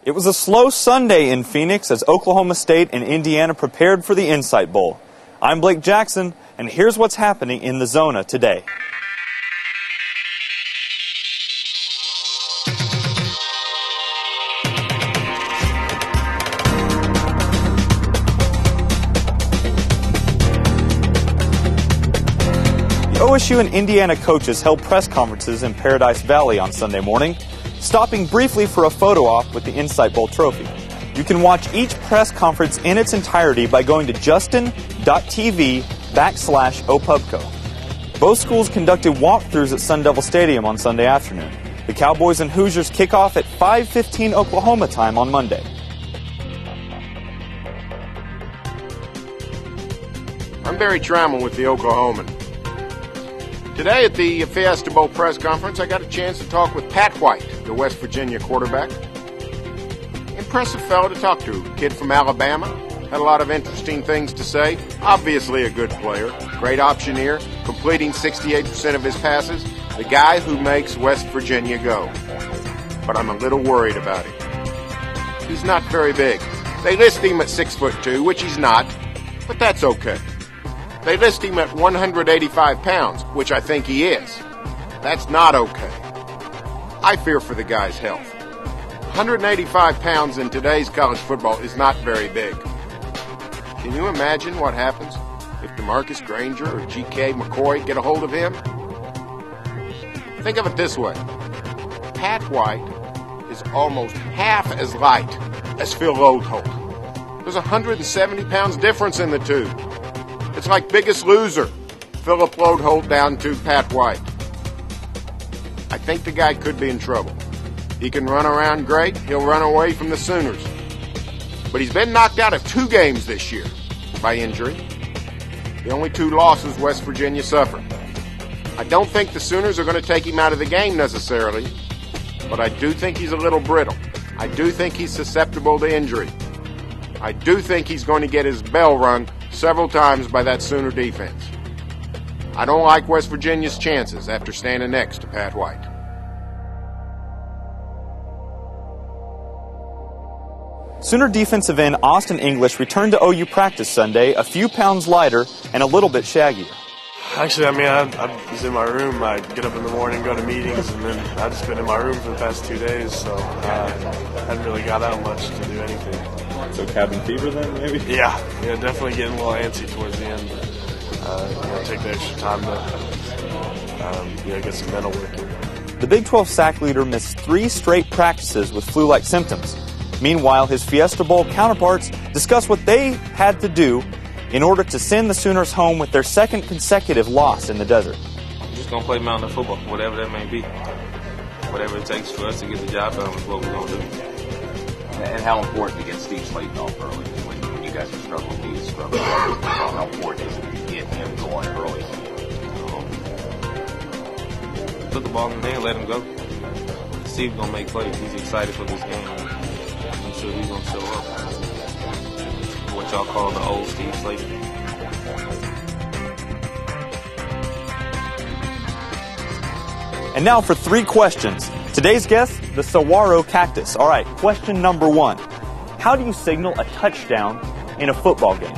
It was a slow Sunday in Phoenix as Oklahoma State and Indiana prepared for the Insight Bowl. I'm Blake Jackson, and here's what's happening in the Zona today. The OSU and Indiana coaches held press conferences in Paradise Valley on Sunday morning, stopping briefly for a photo op with the Insight Bowl trophy. You can watch each press conference in its entirety by going to justin.tv/opubco. Both schools conducted walkthroughs at Sun Devil Stadium on Sunday afternoon. The Cowboys and Hoosiers kick off at 5:15 Oklahoma time on Monday. I'm Barry Trammell with the Oklahoman. Today at the Fiesta Bowl press conference, I got a chance to talk with Pat White, the West Virginia quarterback. Impressive fellow to talk to. Kid from Alabama. Had a lot of interesting things to say. Obviously a good player. Great optioneer. Completing 68% of his passes. The guy who makes West Virginia go. But I'm a little worried about him. He's not very big. They list him at 6'2", which he's not, but that's okay. They list him at 185 pounds, which I think he is. That's not okay. I fear for the guy's health. 185 pounds in today's college football is not very big. Can you imagine what happens if DeMarcus Granger or G.K. McCoy get a hold of him? Think of it this way. Pat White is almost half as light as Phil Loadholt. There's 170 pounds difference in the two. It's like Biggest Loser, Philip Loadholt down to Pat White. I think the guy could be in trouble. He can run around great. He'll run away from the Sooners. But he's been knocked out of 2 games this year by injury. The only 2 losses West Virginia suffered. I don't think the Sooners are going to take him out of the game necessarily, but I do think he's a little brittle. I do think he's susceptible to injury. I do think he's going to get his bell rung several times by that Sooner defense. I don't like West Virginia's chances after standing next to Pat White. Sooner defensive end Austin English returned to OU practice Sunday a few pounds lighter and a little bit shaggier. Actually, I was in my room. I get up in the morning, go to meetings, and then I've just been in my room for the past 2 days, so I hadn't really got out much to do anything. So cabin fever then, maybe? Yeah, definitely getting a little antsy towards the end. Take the extra time to get some mental work in. The Big 12 sack leader missed 3 straight practices with flu-like symptoms. Meanwhile, his Fiesta Bowl counterparts discuss what they had to do in order to send the Sooners home with their 2nd consecutive loss in the desert. We're just going to play mountain football, whatever that may be. Whatever it takes for us to get the job done is what we're going to do. And how important to get Steve Slayton off early when you guys are struggling, he's struggling. How important is it to get him going early? Put the ball in the hand, let him go. Steve's going to make plays. He's excited for this game. I'm sure he's going to show up. What y'all call the old Steve Slayton. And now for 3 questions. Today's guest, the saguaro cactus. All right, question number 1. How do you signal a touchdown in a football game?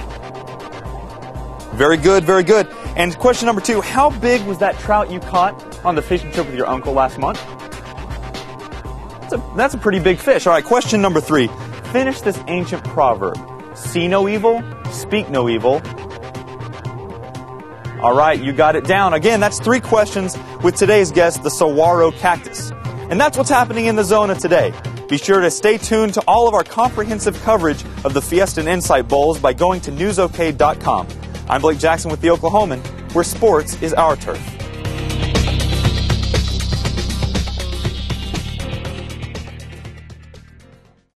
Very good, very good. And question number 2, how big was that trout you caught on the fishing trip with your uncle last month? That's a pretty big fish. All right, question number 3. Finish this ancient proverb. See no evil, speak no evil. All right, you got it down. Again, that's 3 questions with today's guest, the saguaro cactus. And that's what's happening in the Zona today. Be sure to stay tuned to all of our comprehensive coverage of the Fiesta and Insight Bowls by going to newsok.com. I'm Blake Jackson with the Oklahoman, where sports is our turf.